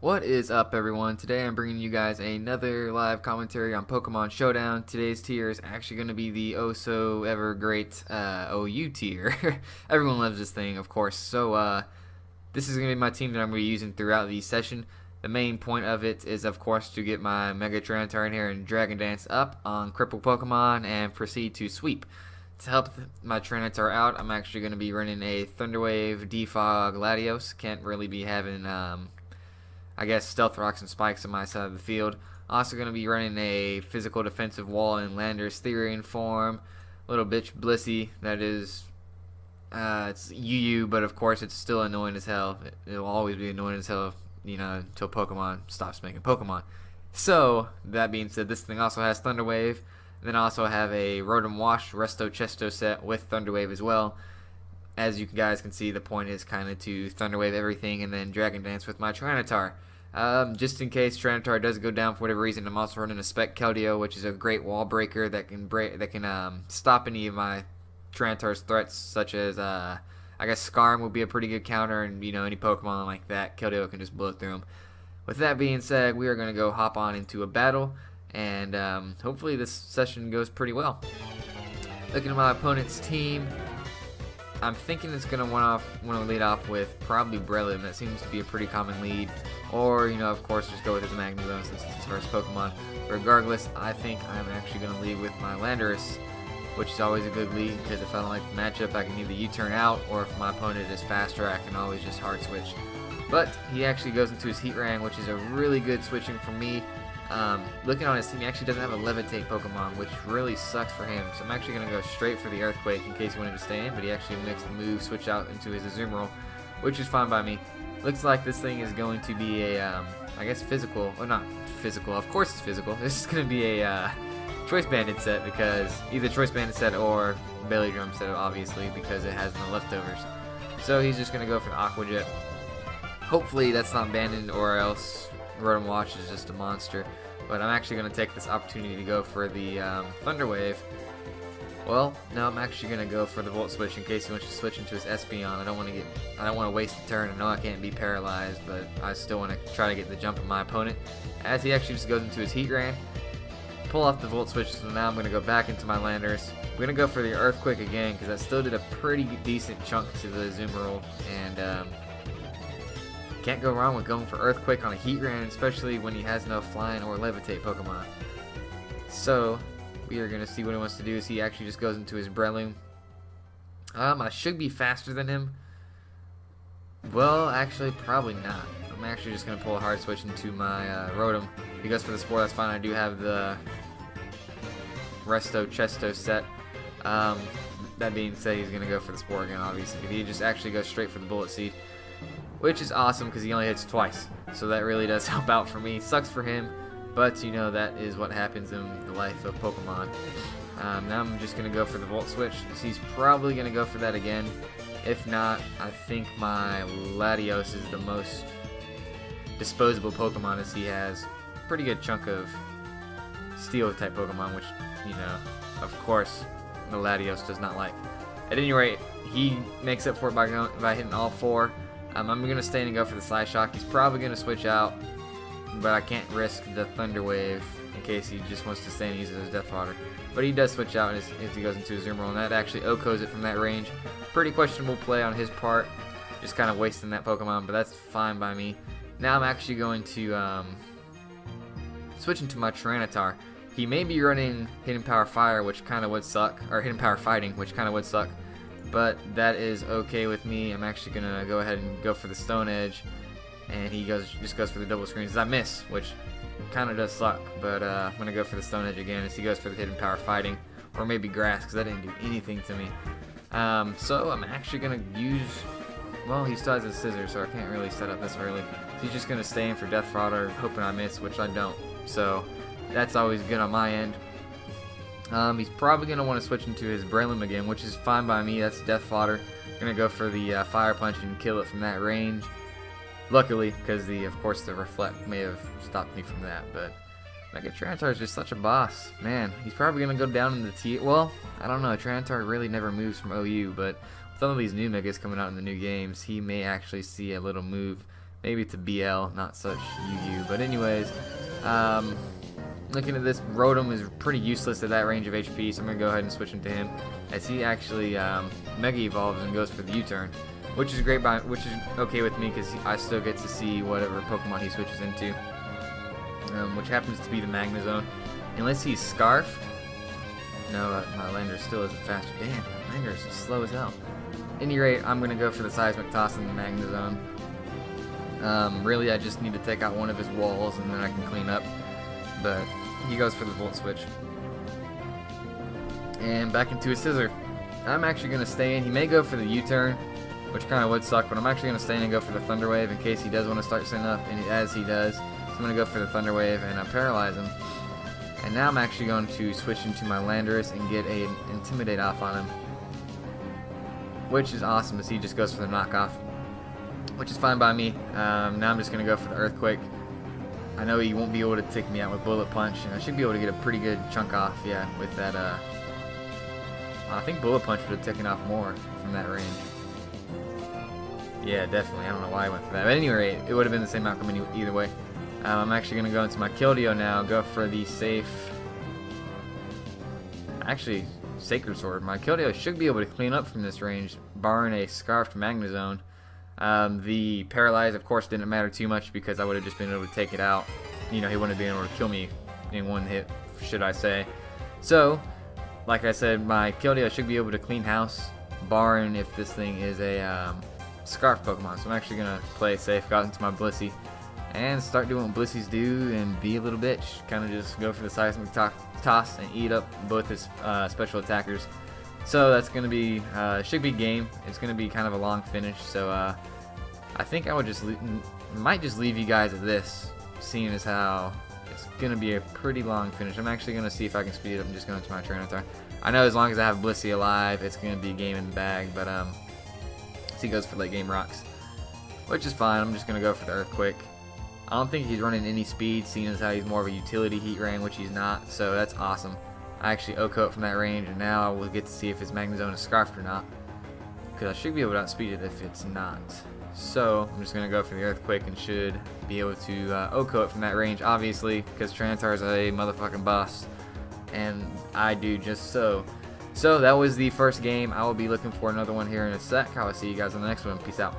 What is up, everyone? Today I'm bringing you guys another live commentary on Pokemon Showdown. Today's tier is actually going to be the oh so ever great OU tier. Everyone loves this thing, of course. So this is going to be my team that I'm going to be using throughout the session. The main point of it is, of course, to get my Mega Tyranitar in here and Dragon Dance up on crippled Pokemon and proceed to sweep. To help my Tyranitar out, I'm actually going to be running a Thunder Wave, Defog, Latios. Can't really be having I guess Stealth Rocks and Spikes on my side of the field. Also going to be running a physical defensive wall in Lander's Therian form. Little bitch Blissey, that is, it's UU, but of course it's still annoying as hell. It'll always be annoying as hell, until Pokemon stops making Pokemon. So, that being said, this thing also has Thunder Wave. Then I also have a Rotom Wash Resto Chesto set with Thunder Wave as well. As you guys can see, the point is kind of to Thunder Wave everything and then Dragon Dance with my Tyranitar. Just in case Tyranitar does go down for whatever reason, I'm also running a Spec Keldeo, which is a great wall breaker that can stop any of my Tyranitar's threats, such as I guess Scarm will be a pretty good counter, and any Pokemon like that, Keldeo can just blow through them. With that being said, we are going to go hop on into a battle, and hopefully this session goes pretty well. Looking at my opponent's team, I'm thinking it's going to want to lead off with probably Breloom. That seems to be a pretty common lead. Or, of course, just go with his Magnezone since it's his first Pokemon. Regardless, I think I'm actually going to lead with my Landorus, which is always a good lead because if I don't like the matchup, I can either U-turn out, or if my opponent is faster, I can always just hard switch. But he actually goes into his Heatran, which is a really good switching for me. Looking on his team, he actually doesn't have a Levitate Pokemon, which really sucks for him. So I'm actually going to go straight for the Earthquake in case he wanted to stay in, but he actually makes the move, switch out into his Azumarill, which is fine by me. Looks like this thing is going to be a, I guess physical, or not physical, of course it's physical. This is going to be a Choice Banded set, because either Choice Banded set or Belly Drum set, obviously, because it has no leftovers. So he's just going to go for the Aqua Jet. Hopefully that's not abandoned, or else Rotom Wash is just a monster. But I'm actually going to take this opportunity to go for the Thunder Wave. Well, no, I'm actually going to go for the Volt Switch in case he wants to switch into his Espeon. I don't want to waste a turn. I know I can't be paralyzed, but I still want to try to get the jump on my opponent. As he actually just goes into his Heatran, pull off the Volt Switch, so now I'm going to go back into my Landers. I'm going to go for the Earthquake again, because that still did a pretty decent chunk to the Azumarill, and can't go wrong with going for Earthquake on a Heatran, especially when he has no Flying or Levitate Pokemon. So, we are going to see what he wants to do. Is he actually just goes into his Breloom. I should be faster than him. Well, actually, probably not. I'm actually just going to pull a hard switch into my Rotom. If he goes for the Spore, that's fine. I do have the Resto Chesto set. That being said, he's going to go for the Spore again, obviously. But he just actually goes straight for the Bullet Seed, which is awesome because he only hits twice. So that really does help out for me. Sucks for him, but that is what happens in the life of Pokemon. Now I'm just going to go for the Volt Switch. So he's probably going to go for that again. If not, I think my Latios is the most disposable Pokemon, as he has a pretty good chunk of Steel type Pokemon, which, of course, the Latios does not like. At any rate, he makes up for it by hitting all four. I'm going to stay and go for the Sly Shock. He's probably going to switch out, but I can't risk the Thunder Wave in case he just wants to stay and use it as Death Fodder. But he does switch out as he goes into his Azumarill, and that actually OHKOs it from that range. Pretty questionable play on his part, just kind of wasting that Pokemon, but that's fine by me. Now I'm actually going to switch into my Tyranitar. He may be running Hidden Power Fire, which kind of would suck, or Hidden Power Fighting, which kind of would suck. But that is okay with me. I'm actually going to go ahead and go for the Stone Edge. And he just goes for the double screens. I miss, which kind of does suck. But I'm going to go for the Stone Edge again as he goes for the Hidden Power Fighting. Or maybe Grass, because that didn't do anything to me. So I'm actually going to use... Well, he still has his Scissors, so I can't really set up this early. So he's just going to stay in for Death Fodder, hoping I miss, which I don't. So that's always good on my end. He's probably going to want to switch into his Breloom again, which is fine by me. That's Death Fodder. Going to go for the Fire Punch and kill it from that range. Luckily, because of course the Reflect may have stopped me from that. But Mega Tyranitar is just such a boss. Man, he's probably going to go down in the tier. Well, I don't know. Tyranitar really never moves from OU, but with some of these new Megas coming out in the new games, he may actually see a little move Maybe to BL, not such UU. But anyways, looking at this, Rotom is pretty useless at that range of HP, so I'm going to go ahead and switch him to him, as he actually Mega Evolves and goes for the U-turn, which is great, which is okay with me, because I still get to see whatever Pokemon he switches into, which happens to be the Magnezone. Unless he's Scarfed. No, my Lander still isn't faster. Damn, my Lander is slow as hell. At any rate, I'm going to go for the Seismic Toss in the Magnezone. Really, I just need to take out one of his walls, and then I can clean up. But he goes for the Volt Switch. And back into a Scissor. I'm actually going to stay in. He may go for the U-turn, which kind of would suck, but I'm actually going to stay in and go for the Thunder Wave in case he does want to start setting up, and as he does. So I'm going to go for the Thunder Wave and paralyze him. And now I'm actually going to switch into my Landorus and get an Intimidate off on him, which is awesome as he just goes for the knockoff, which is fine by me. Now I'm just going to go for the Earthquake. I know he won't be able to take me out with Bullet Punch, and I should be able to get a pretty good chunk off, yeah, with that. I think Bullet Punch would have taken off more from that range. Yeah, definitely. I don't know why I went for that. But anyway, it would have been the same outcome either way. I'm actually going to go into my Keldeo now, go for the safe. Actually, Sacred Sword. My Keldeo should be able to clean up from this range, barring a Scarfed Magnezone. The Paralyze, of course, didn't matter too much because I would have just been able to take it out. You know, he wouldn't have been able to kill me in one hit, should I say. So, like I said, my Keldeo should be able to clean house, barring if this thing is a Scarf Pokemon. So I'm actually going to play safe, got into my Blissey, and start doing what Blissies do and be a little bitch. Kind of just go for the Seismic Toss and eat up both his special attackers. So that's going to be, should be game. It's going to be kind of a long finish. So I think I would just, might just leave you guys at this, seeing as how it's going to be a pretty long finish. I'm actually going to see if I can speed it up and just go into my Tyranitar. I know as long as I have Blissey alive, it's going to be a game in the bag, but so he goes for late game rocks, which is fine. I'm just going to go for the Earthquake. I don't think he's running any speed, seeing as how he's more of a utility Heat Rain, which he's not, so that's awesome. I actually OHKO it from that range, and now I will get to see if his Magnezone is Scarfed or not, because I should be able to outspeed it if it's not. So I'm just going to go for the Earthquake and should be able to OHKO it from that range, obviously, because Tyranitar is a motherfucking boss, and I do just so. So that was the first game. I will be looking for another one here in a sec. I will see you guys on the next one. Peace out.